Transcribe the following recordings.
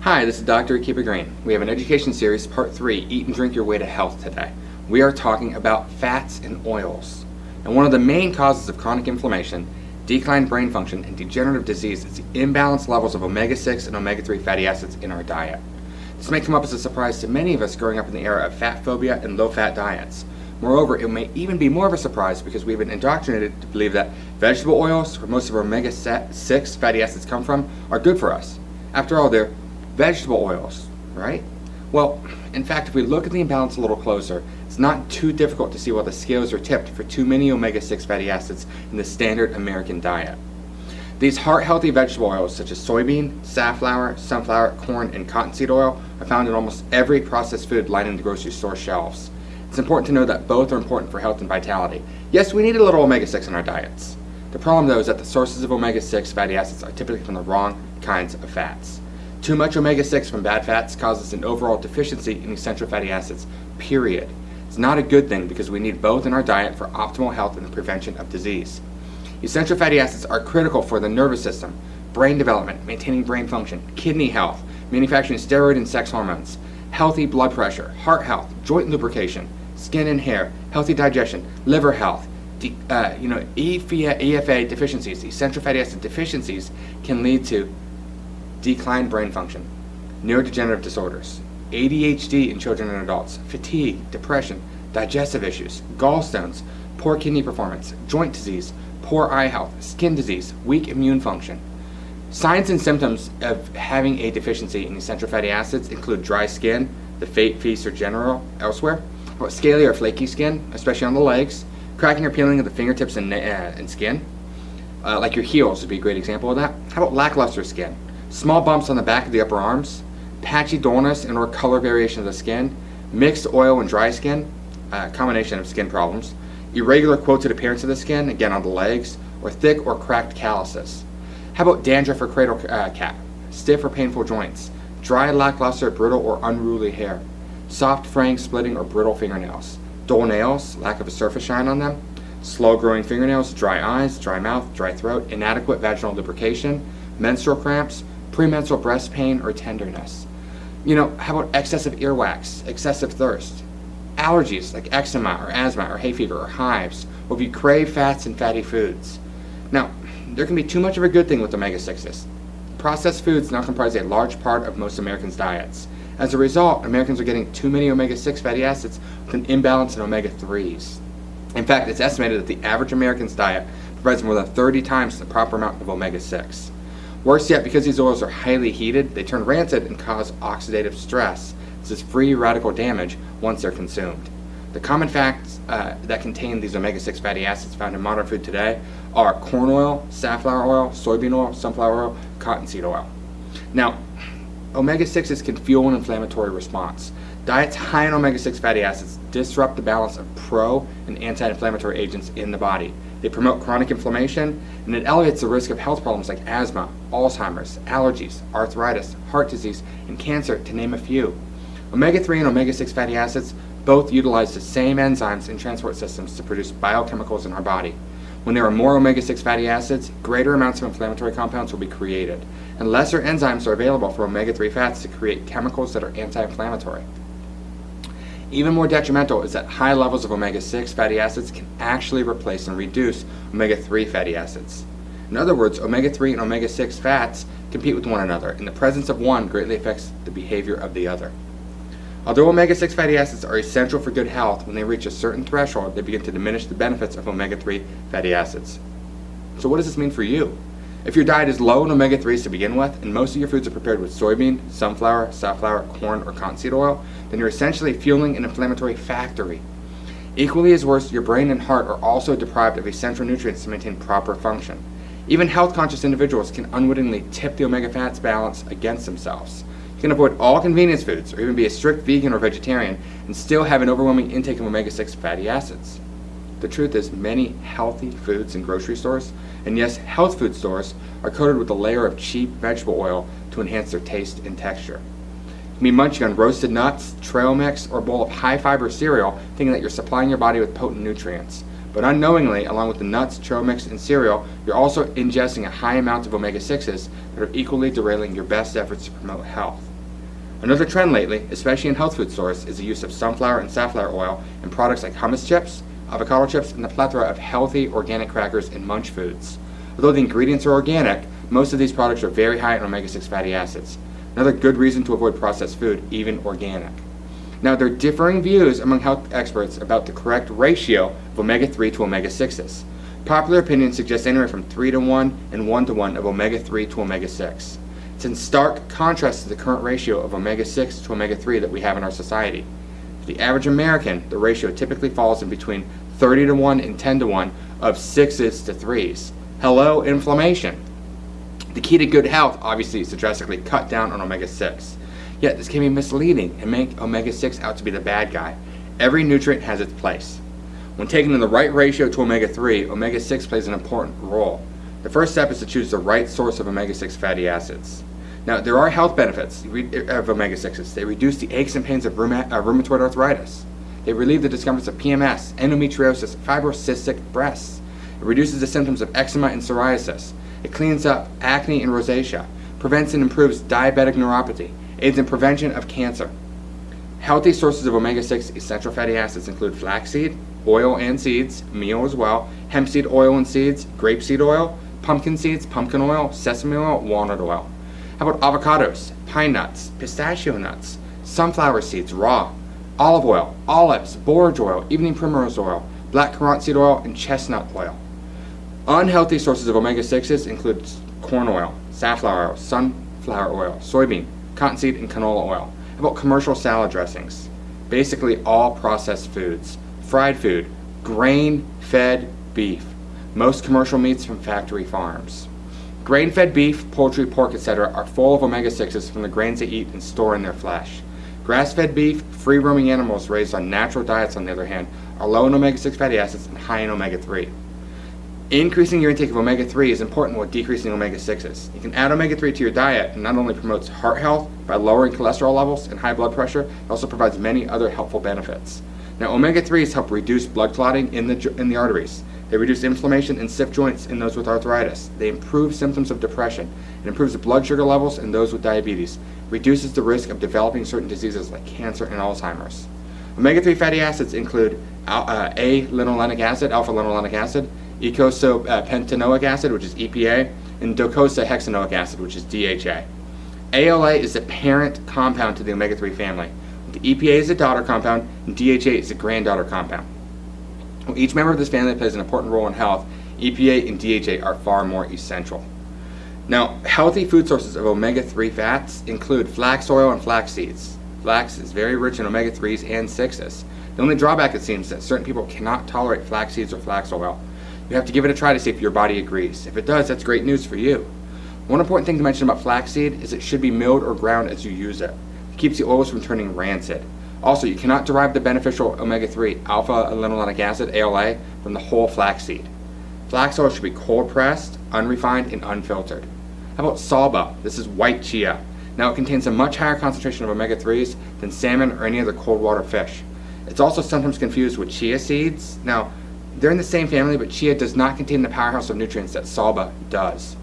Hi, this is Dr. Akiba Green. We have an education series, part 3, Eat and Drink Your Way to Health today. We are talking about fats and oils. And one of the main causes of chronic inflammation, declined brain function, and degenerative disease is the imbalanced levels of omega-6 and omega-3 fatty acids in our diet. This may come up as a surprise to many of us growing up in the era of fat phobia and low-fat diets. Moreover, it may even be more of a surprise because we've been indoctrinated to believe that vegetable oils, where most of our omega-6 fatty acids come from, are good for us. After all, they're vegetable oils, right? Well, in fact, if we look at the imbalance a little closer, it's not too difficult to see why the scales are tipped for too many omega-6 fatty acids in the standard American diet. These heart-healthy vegetable oils such as soybean, safflower, sunflower, corn, and cottonseed oil are found in almost every processed food lining the grocery store shelves. It's important to know that both are important for health and vitality. Yes, we need a little omega-6 in our diets. The problem, though, is that the sources of omega-6 fatty acids are typically from the wrong kinds of fats. Too much omega-6 from bad fats causes an overall deficiency in essential fatty acids, period. It's not a good thing because we need both in our diet for optimal health and the prevention of disease. Essential fatty acids are critical for the nervous system, brain development, maintaining brain function, kidney health, manufacturing steroid and sex hormones, healthy blood pressure, heart health, joint lubrication, skin and hair, healthy digestion, liver health. EFA deficiencies, essential fatty acid deficiencies, can lead to declined brain function, neurodegenerative disorders, ADHD in children and adults, fatigue, depression, digestive issues, gallstones, poor kidney performance, joint disease, poor eye health, skin disease, weak immune function. Signs and symptoms of having a deficiency in essential fatty acids include dry skin, the feast or general elsewhere, or scaly or flaky skin, especially on the legs, cracking or peeling of the fingertips and skin, like your heels would be a great example of that. How about lackluster skin? Small bumps on the back of the upper arms, patchy dullness and or color variation of the skin, mixed oil and dry skin, combination of skin problems, irregular quilted appearance of the skin, again on the legs, or thick or cracked calluses. How about dandruff or cradle cap, stiff or painful joints, dry, lackluster, brittle or unruly hair, soft, fraying, splitting or brittle fingernails, dull nails, lack of a surface shine on them, slow growing fingernails, dry eyes, dry mouth, dry throat, inadequate vaginal lubrication, menstrual cramps, premenstrual breast pain or tenderness. How about excessive earwax, excessive thirst, allergies like eczema or asthma or hay fever or hives, or if you crave fats and fatty foods. Now, there can be too much of a good thing with omega-6s. Processed foods now comprise a large part of most Americans' diets. As a result, Americans are getting too many omega-6 fatty acids with an imbalance in omega-3s. In fact, it's estimated that the average American's diet provides more than 30 times the proper amount of omega-6. Worse yet, because these oils are highly heated, they turn rancid and cause oxidative stress. This is free radical damage once they're consumed. The common fats that contain these omega-6 fatty acids found in modern food today are corn oil, safflower oil, soybean oil, sunflower oil, cottonseed oil. Now, omega-6s can fuel an inflammatory response. Diets high in omega-6 fatty acids disrupt the balance of pro- and anti-inflammatory agents in the body. They promote chronic inflammation, and it elevates the risk of health problems like asthma, Alzheimer's, allergies, arthritis, heart disease, and cancer, to name a few. Omega-3 and omega-6 fatty acids both utilize the same enzymes and transport systems to produce biochemicals in our body. When there are more omega-6 fatty acids, greater amounts of inflammatory compounds will be created, and lesser enzymes are available for omega-3 fats to create chemicals that are anti-inflammatory. Even more detrimental is that high levels of omega-6 fatty acids can actually replace and reduce omega-3 fatty acids. In other words, omega-3 and omega-6 fats compete with one another, and the presence of one greatly affects the behavior of the other. Although omega-6 fatty acids are essential for good health, when they reach a certain threshold, they begin to diminish the benefits of omega-3 fatty acids. So what does this mean for you? If your diet is low in omega-3s to begin with, and most of your foods are prepared with soybean, sunflower, safflower, corn, or cottonseed oil, then you're essentially fueling an inflammatory factory. Equally as worse, your brain and heart are also deprived of essential nutrients to maintain proper function. Even health-conscious individuals can unwittingly tip the omega fats balance against themselves. You can avoid all convenience foods, or even be a strict vegan or vegetarian, and still have an overwhelming intake of omega-6 fatty acids. The truth is, many healthy foods in grocery stores, and yes, health food stores, are coated with a layer of cheap vegetable oil to enhance their taste and texture. You can be munching on roasted nuts, trail mix, or a bowl of high-fiber cereal, thinking that you're supplying your body with potent nutrients. But unknowingly, along with the nuts, trail mix, and cereal, you're also ingesting a high amount of omega-6s that are equally derailing your best efforts to promote health. Another trend lately, especially in health food stores, is the use of sunflower and safflower oil in products like hummus chips, avocado chips, and the plethora of healthy organic crackers and munch foods. Although the ingredients are organic, most of these products are very high in omega-6 fatty acids. Another good reason to avoid processed food, even organic. Now, there are differing views among health experts about the correct ratio of omega-3 to omega-6s. Popular opinion suggests anywhere from 3-to-1 and 1-to-1 of omega-3 to omega-6. It's in stark contrast to the current ratio of omega-6 to omega-3 that we have in our society. For the average American, the ratio typically falls in between 30-to-1 and 10-to-1 of 6s to 3s. Hello, inflammation. The key to good health, obviously, is to drastically cut down on omega-6. Yet, this can be misleading and make omega-6 out to be the bad guy. Every nutrient has its place. When taken in the right ratio to omega-3, omega-6 plays an important role. The first step is to choose the right source of omega-6 fatty acids. Now, there are health benefits of omega-6s. They reduce the aches and pains of rheumatoid arthritis. They relieve the discomforts of PMS, endometriosis, fibrocystic breasts. It reduces the symptoms of eczema and psoriasis. It cleans up acne and rosacea, prevents and improves diabetic neuropathy, aids in prevention of cancer. Healthy sources of omega-6 essential fatty acids include flaxseed, oil and seeds, meal as well, hemp seed oil and seeds, grapeseed oil, pumpkin seeds, pumpkin oil, sesame oil, walnut oil. How about avocados, pine nuts, pistachio nuts, sunflower seeds raw, olive oil, olives, borage oil, evening primrose oil, black currant seed oil, and chestnut oil. Unhealthy sources of omega-6s include corn oil, safflower oil, sunflower oil, soybean, cottonseed, and canola oil. How about commercial salad dressings? Basically all processed foods, fried food, grain-fed beef, most commercial meats from factory farms. Grain-fed beef, poultry, pork, etc. are full of omega-6s from the grains they eat and store in their flesh. Grass-fed beef, free-roaming animals raised on natural diets, on the other hand, are low in omega-6 fatty acids and high in omega-3. Increasing your intake of omega-3 is important while decreasing omega-6s. You can add omega-3 to your diet, and not only promotes heart health by lowering cholesterol levels and high blood pressure, it also provides many other helpful benefits. Now, omega-3s help reduce blood clotting in the arteries. They reduce inflammation in stiff joints in those with arthritis. They improve symptoms of depression. It improves the blood sugar levels in those with diabetes. Reduces the risk of developing certain diseases like cancer and Alzheimer's. Omega-3 fatty acids include A-linolenic acid, alpha-linolenic acid, eicosapentaenoic acid, which is EPA, and docosahexaenoic acid, which is DHA. ALA is the parent compound to the omega-3 family. The EPA is a daughter compound, and DHA is a granddaughter compound. While each member of this family plays an important role in health, EPA and DHA are far more essential. Now, healthy food sources of omega-3 fats include flax oil and flax seeds. Flax is very rich in omega-3s and 6s. The only drawback, it seems, is that certain people cannot tolerate flax seeds or flax oil. You have to give it a try to see if your body agrees. If it does, that's great news for you. One important thing to mention about flaxseed is it should be milled or ground as you use it. It keeps the oils from turning rancid. Also, you cannot derive the beneficial omega-3 alpha-linolenic acid, ALA, from the whole flaxseed. Flax oil should be cold pressed, unrefined, and unfiltered. How about salba? This is white chia. Now, it contains a much higher concentration of omega-3s than salmon or any other cold water fish. It's also sometimes confused with chia seeds. Now, they're in the same family, but chia does not contain the powerhouse of nutrients that salba does.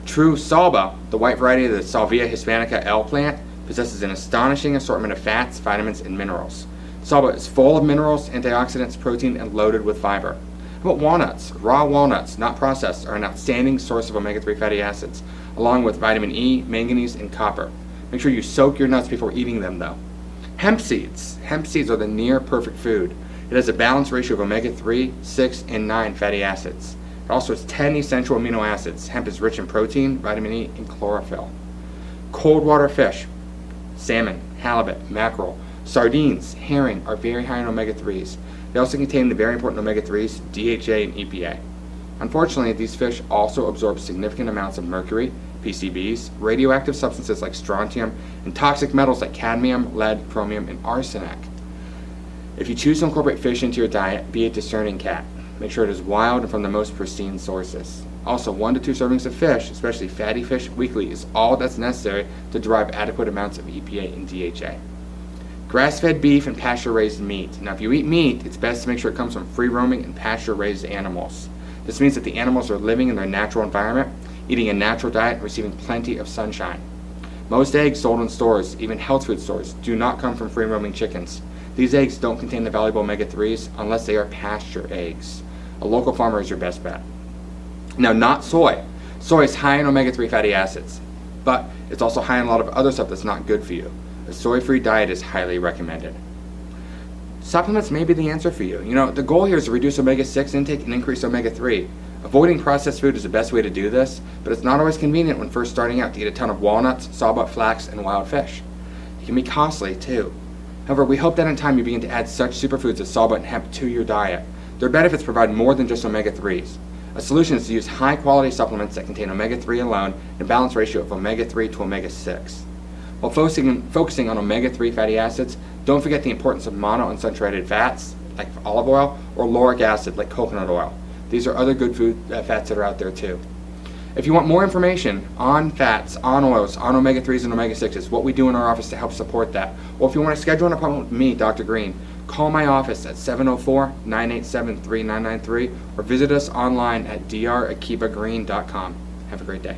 True salba, the white variety of the Salvia hispanica L plant, possesses an astonishing assortment of fats, vitamins, and minerals. Salba is full of minerals, antioxidants, protein, and loaded with fiber. How about walnuts? Raw walnuts, not processed, are an outstanding source of omega-3 fatty acids, along with vitamin E, manganese, and copper. Make sure you soak your nuts before eating them, though. Hemp seeds. Hemp seeds are the near-perfect food. It has a balanced ratio of omega-3, 6, and 9 fatty acids. It also has 10 essential amino acids. Hemp is rich in protein, vitamin E, and chlorophyll. Cold water fish, salmon, halibut, mackerel, sardines, herring are very high in omega-3s. They also contain the very important omega-3s, DHA and EPA. Unfortunately, these fish also absorb significant amounts of mercury, PCBs, radioactive substances like strontium, and toxic metals like cadmium, lead, chromium, and arsenic. If you choose to incorporate fish into your diet, be a discerning cat. Make sure it is wild and from the most pristine sources. Also, 1 to 2 servings of fish, especially fatty fish, weekly is all that's necessary to derive adequate amounts of EPA and DHA. Grass-fed beef and pasture-raised meat. Now, if you eat meat, it's best to make sure it comes from free-roaming and pasture-raised animals. This means that the animals are living in their natural environment, eating a natural diet, and receiving plenty of sunshine. Most eggs sold in stores, even health food stores, do not come from free-roaming chickens. These eggs don't contain the valuable omega-3s unless they are pasture eggs. A local farmer is your best bet. Now, not soy. Soy is high in omega-3 fatty acids, but it's also high in a lot of other stuff that's not good for you. A soy-free diet is highly recommended. Supplements may be the answer for you. The goal here is to reduce omega-6 intake and increase omega-3. Avoiding processed food is the best way to do this, but it's not always convenient when first starting out to eat a ton of walnuts, sawbutt flax, and wild fish. It can be costly too. However, we hope that in time you begin to add such superfoods as sawbutt and hemp to your diet. Their benefits provide more than just omega-3s. A solution is to use high-quality supplements that contain omega-3 alone and a balanced ratio of omega-3 to omega-6. While focusing on omega-3 fatty acids, don't forget the importance of monounsaturated fats, like olive oil, or lauric acid, like coconut oil. These are other good food fats that are out there too. If you want more information on fats, on oils, on omega-3s and omega-6s, what we do in our office to help support that, or if you want to schedule an appointment with me, Dr. Green, call my office at 704-987-3993 or visit us online at drakibagreen.com. Have a great day.